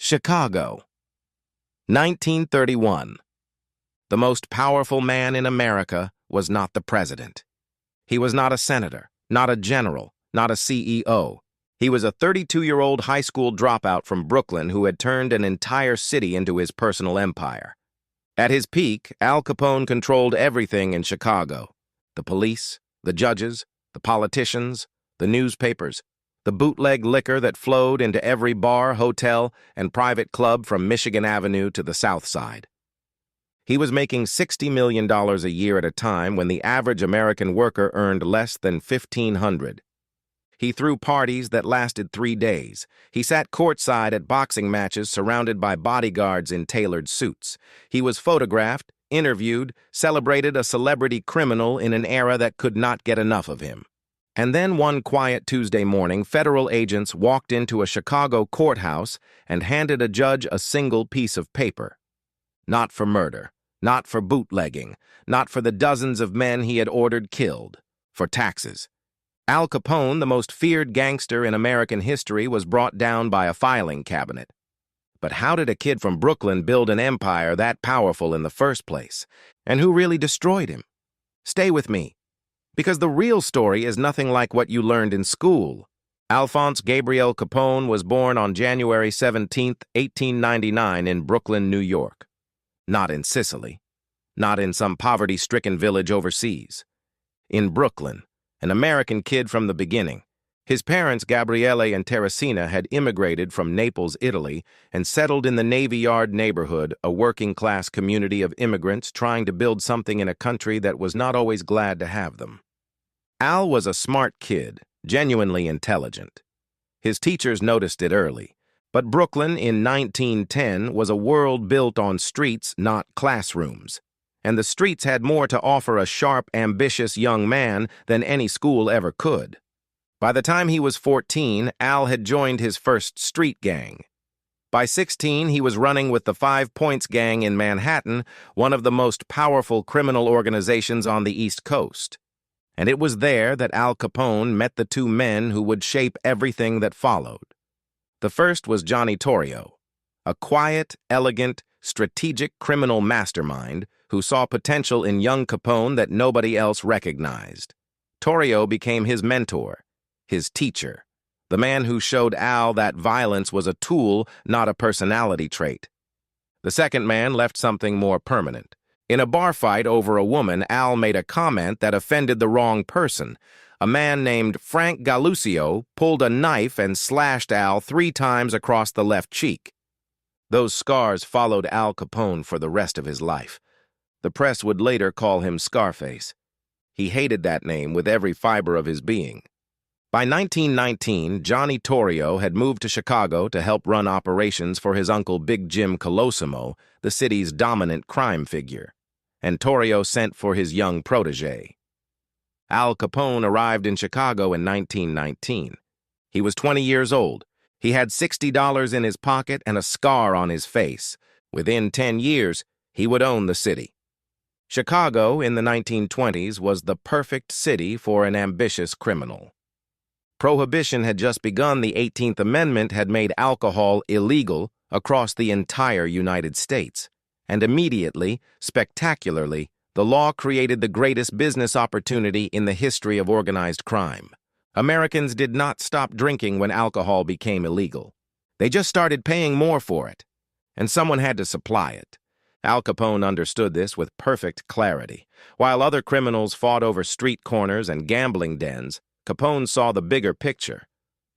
Chicago. 1931. The most powerful man in America was not the president. He was not a senator, not a general, not a CEO. He was a 32-year-old high school dropout from Brooklyn who had turned an entire city into his personal empire. At his peak, Al Capone controlled everything in Chicago: the police, the judges, the politicians, the newspapers, the bootleg liquor that flowed into every bar, hotel, and private club from Michigan Avenue to the South Side. He was making $60 million a year at a time when the average American worker earned less than $1,500. He threw parties that lasted 3 days. He sat courtside at boxing matches surrounded by bodyguards in tailored suits. He was photographed, interviewed, celebrated a celebrity criminal in an era that could not get enough of him. And then one quiet Tuesday morning, federal agents walked into a Chicago courthouse and handed a judge a single piece of paper. Not for murder, not for bootlegging, not for the dozens of men he had ordered killed, for taxes. Al Capone, the most feared gangster in American history, was brought down by a filing cabinet. But how did a kid from Brooklyn build an empire that powerful in the first place? And who really destroyed him? Stay with me, because the real story is nothing like what you learned in school. Alphonse Gabriel Capone was born on January 17, 1899 in Brooklyn, New York. Not in Sicily, not in some poverty-stricken village overseas. In Brooklyn, an American kid from the beginning. His parents, Gabriele and Teresina, had immigrated from Naples, Italy, and settled in the Navy Yard neighborhood, a working-class community of immigrants trying to build something in a country that was not always glad to have them. Al was a smart kid, genuinely intelligent. His teachers noticed it early. But Brooklyn in 1910 was a world built on streets, not classrooms. And the streets had more to offer a sharp, ambitious young man than any school ever could. By the time he was 14, Al had joined his first street gang. By 16, he was running with the 5 Points Gang in Manhattan, one of the most powerful criminal organizations on the East Coast. And it was there that Al Capone met the 2 men who would shape everything that followed. The first was Johnny Torrio, a quiet, elegant, strategic criminal mastermind who saw potential in young Capone that nobody else recognized. Torrio became his mentor, his teacher, the man who showed Al that violence was a tool, not a personality trait. The second man left something more permanent. In a bar fight over a woman, Al made a comment that offended the wrong person. A man named Frank Galusio pulled a knife and slashed Al 3 times across the left cheek. Those scars followed Al Capone for the rest of his life. The press would later call him Scarface. He hated that name with every fiber of his being. By 1919, Johnny Torrio had moved to Chicago to help run operations for his uncle Big Jim Colosimo, the city's dominant crime figure. And Torrio sent for his young protege. Al Capone arrived in Chicago in 1919. He was 20 years old. He had $60 in his pocket and a scar on his face. Within 10 years, he would own the city. Chicago in the 1920s was the perfect city for an ambitious criminal. Prohibition had just begun. The 18th Amendment had made alcohol illegal across the entire United States. And immediately, spectacularly, the law created the greatest business opportunity in the history of organized crime. Americans did not stop drinking when alcohol became illegal. They just started paying more for it, and someone had to supply it. Al Capone understood this with perfect clarity. While other criminals fought over street corners and gambling dens, Capone saw the bigger picture.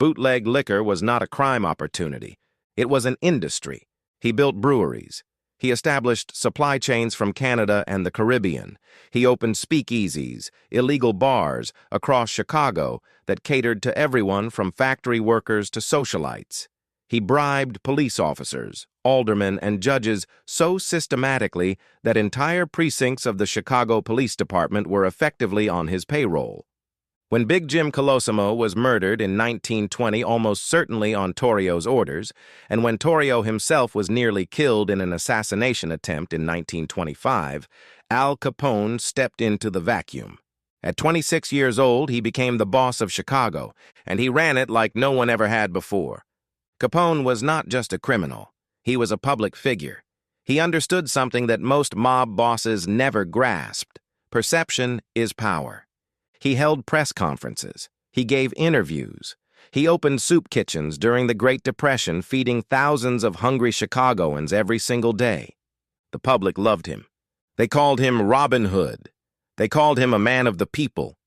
Bootleg liquor was not a crime opportunity. It was an industry. He built breweries. He established supply chains from Canada and the Caribbean. He opened speakeasies, illegal bars, across Chicago that catered to everyone from factory workers to socialites. He bribed police officers, aldermen, and judges so systematically that entire precincts of the Chicago Police Department were effectively on his payroll. When Big Jim Colosimo was murdered in 1920 almost certainly on Torrio's orders, and when Torrio himself was nearly killed in an assassination attempt in 1925, Al Capone stepped into the vacuum. At 26 years old, he became the boss of Chicago, and he ran it like no one ever had before. Capone was not just a criminal. He was a public figure. He understood something that most mob bosses never grasped. Perception is power. He held press conferences. He gave interviews. He opened soup kitchens during the Great Depression, feeding thousands of hungry Chicagoans every single day. The public loved him. They called him Robin Hood. They called him a man of the people.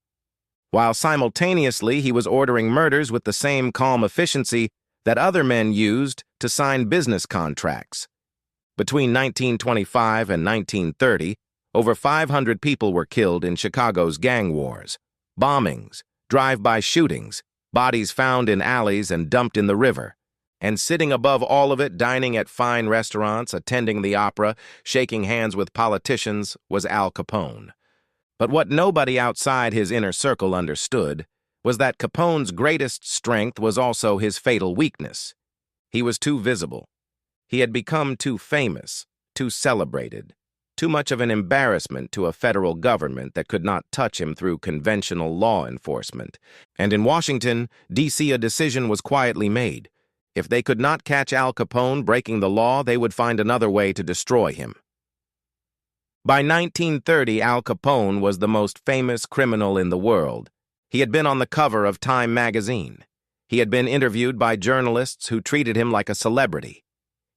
While simultaneously he was ordering murders with the same calm efficiency that other men used to sign business contracts. Between 1925 and 1930, over 500 people were killed in Chicago's gang wars, bombings, drive-by shootings, bodies found in alleys and dumped in the river. And sitting above all of it, dining at fine restaurants, attending the opera, shaking hands with politicians, was Al Capone. But what nobody outside his inner circle understood was that Capone's greatest strength was also his fatal weakness. He was too visible. He had become too famous, too celebrated, too much of an embarrassment to a federal government that could not touch him through conventional law enforcement. And in Washington, D.C., a decision was quietly made. If they could not catch Al Capone breaking the law, they would find another way to destroy him. By 1930, Al Capone was the most famous criminal in the world. He had been on the cover of Time magazine. He had been interviewed by journalists who treated him like a celebrity.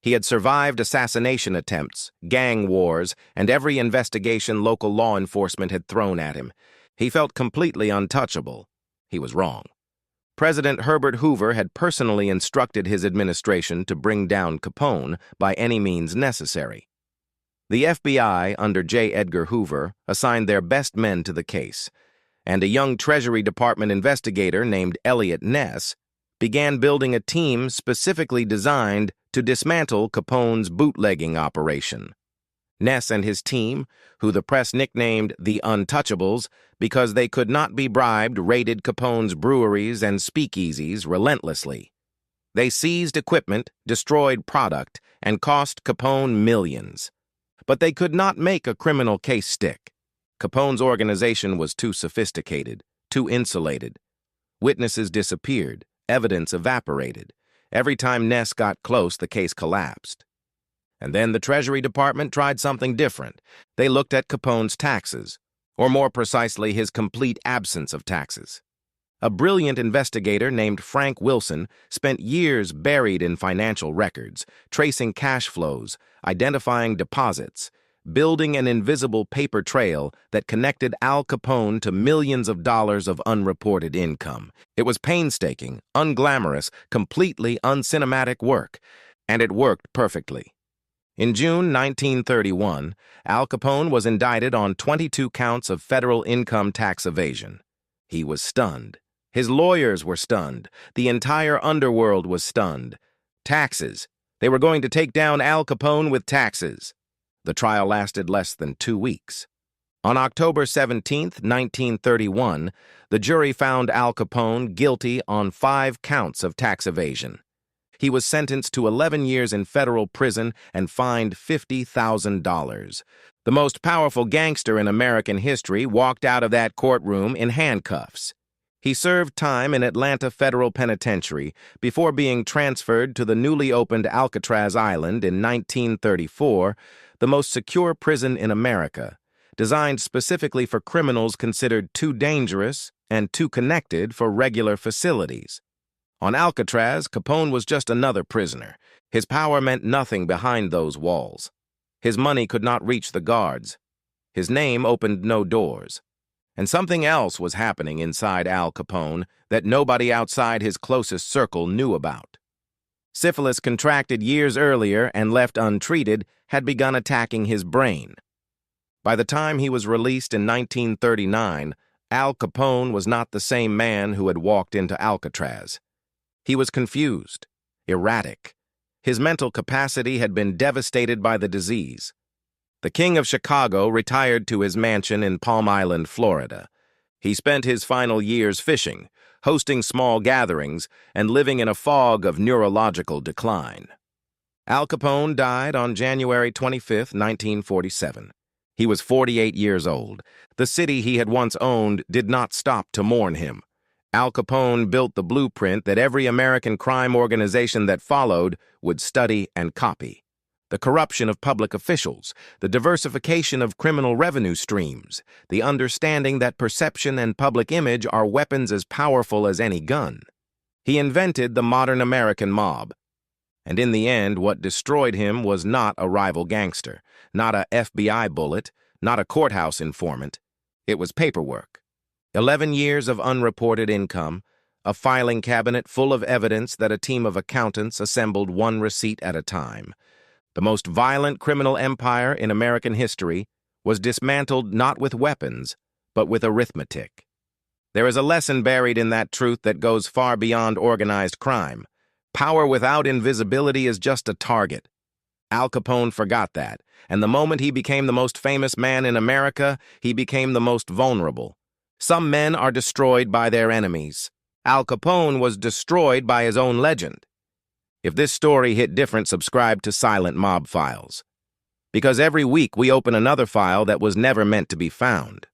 He had survived assassination attempts, gang wars, and every investigation local law enforcement had thrown at him. He felt completely untouchable. He was wrong. President Herbert Hoover had personally instructed his administration to bring down Capone by any means necessary. The FBI, under J. Edgar Hoover, assigned their best men to the case, and a young Treasury Department investigator named Elliot Ness began building a team specifically designed to dismantle Capone's bootlegging operation. Ness and his team, who the press nicknamed the Untouchables because they could not be bribed, raided Capone's breweries and speakeasies relentlessly. They seized equipment, destroyed product, and cost Capone millions. But they could not make a criminal case stick. Capone's organization was too sophisticated, too insulated. Witnesses disappeared, evidence evaporated. Every time Ness got close, the case collapsed. And then the Treasury Department tried something different. They looked at Capone's taxes, or more precisely, his complete absence of taxes. A brilliant investigator named Frank Wilson spent years buried in financial records, tracing cash flows, identifying deposits, building an invisible paper trail that connected Al Capone to millions of dollars of unreported income. It was painstaking, unglamorous, completely uncinematic work, and it worked perfectly. In June 1931, Al Capone was indicted on 22 counts of federal income tax evasion. He was stunned. His lawyers were stunned. The entire underworld was stunned. Taxes. They were going to take down Al Capone with taxes. The trial lasted less than 2 weeks. On October 17, 1931, the jury found Al Capone guilty on 5 counts of tax evasion. He was sentenced to 11 years in federal prison and fined $50,000. The most powerful gangster in American history walked out of that courtroom in handcuffs. He served time in Atlanta Federal Penitentiary before being transferred to the newly opened Alcatraz Island in 1934, the most secure prison in America, designed specifically for criminals considered too dangerous and too connected for regular facilities. On Alcatraz, Capone was just another prisoner. His power meant nothing behind those walls. His money could not reach the guards. His name opened no doors. And something else was happening inside Al Capone that nobody outside his closest circle knew about. Syphilis, contracted years earlier and left untreated, had begun attacking his brain. By the time he was released in 1939, Al Capone was not the same man who had walked into Alcatraz. He was confused, erratic. His mental capacity had been devastated by the disease. The King of Chicago retired to his mansion in Palm Island, Florida. He spent his final years fishing, hosting small gatherings, and living in a fog of neurological decline. Al Capone died on January 25, 1947. He was 48 years old. The city he had once owned did not stop to mourn him. Al Capone built the blueprint that every American crime organization that followed would study and copy. The corruption of public officials, the diversification of criminal revenue streams, the understanding that perception and public image are weapons as powerful as any gun. He invented the modern American mob. And in the end, what destroyed him was not a rival gangster, not a FBI bullet, not a courthouse informant. It was paperwork. 11 years of unreported income, a filing cabinet full of evidence that a team of accountants assembled one receipt at a time. The most violent criminal empire in American history was dismantled not with weapons, but with arithmetic. There is a lesson buried in that truth that goes far beyond organized crime. Power without invisibility is just a target. Al Capone forgot that, and the moment he became the most famous man in America, he became the most vulnerable. Some men are destroyed by their enemies. Al Capone was destroyed by his own legend. If this story hit different, subscribe to Silent Mob Files. Because every week we open another file that was never meant to be found.